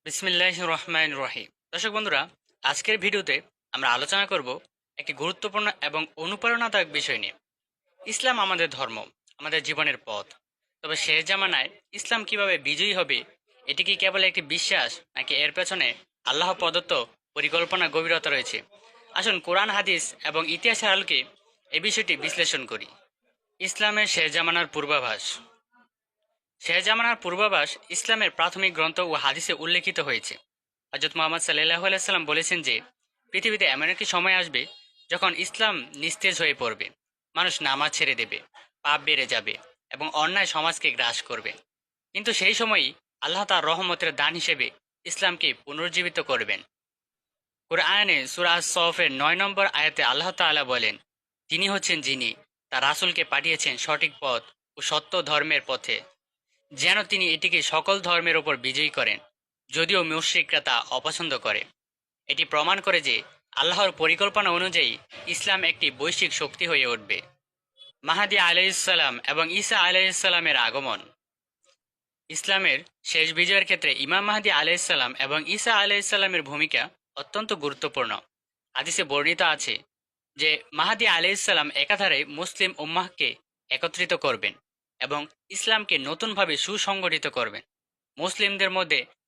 বিসমিল্লাহির রহমানির রহিম। দর্শক বন্ধুরা, আজকের ভিডিওতে আমরা আলোচনা করব একটি গুরুত্বপূর্ণ এবং অনুপ্রেরণাদায়ক বিষয় নিয়ে। ইসলাম আমাদের ধর্ম, আমাদের জীবনের পথ। তবে শেষ জামানায় ইসলাম কিভাবে বিজয়ী হবে, এটি কি কেবল একটি বিশ্বাস নাকি এর পেছনে আল্লাহ প্রদত্ত পরিকল্পনা গভীরতা রয়েছে? আসুন কোরআন, হাদিস এবং ইতিহাসের আলোকে এই বিষয়টি বিশ্লেষণ করি। ইসলামের শেষ জামানার পূর্বাভাস। শেষ জামানার পূর্বাভাস ইসলামের প্রাথমিক গ্রন্থ ও হাদিসে উল্লেখিত হয়েছে। হযরত মুহাম্মদ সাল্লাল্লাহু আলাইহি সাল্লাম বলেছেন যে পৃথিবীতে এমন একটি সময় আসবে যখন ইসলাম নিস্তেজ হয়ে পড়বে, মানুষ নামাজ ছেড়ে দেবে, পাপ বেড়ে যাবে এবং অন্যায় সমাজকে গ্রাস করবে। কিন্তু সেই সময়ই আল্লাহ তার রহমতের দান হিসেবে ইসলামকে পুনরুজ্জীবিত করবেন। কুরআনে সূরা আস-সফের ৯ নম্বর আয়াতে আল্লাহ তাআলা বলেন, তিনি হচ্ছেন যিনি তার রাসূলকে পাঠিয়েছেন সঠিক পথ ও সত্য ধর্মের পথে, যেন তিনি এটিকে সকল ধর্মের ওপর বিজয়ী করেন, যদিও মুশরিকরা তা অপছন্দ করে। এটি প্রমাণ করে যে আল্লাহর পরিকল্পনা অনুযায়ী ইসলাম একটি বৈশ্বিক শক্তি হয়ে উঠবে। মাহাদি আলাইহিসসালাম এবং ঈসা আলাইহিসসালামের আগমন। ইসলামের শেষ বিজয়ের ক্ষেত্রে ইমাম মাহদি আলাইহিসসালাম এবং ঈসা আলাইহিসসালামের ভূমিকা অত্যন্ত গুরুত্বপূর্ণ। হাদিসে বর্ণিত আছে যে মাহাদি আলাইহিসসালাম একাধারে মুসলিম উম্মাহকে একত্রিত করবেন এবং ইসলামকে নতুনভাবে সুসংগঠিত করবেন। মুসলিমদের মধ্যে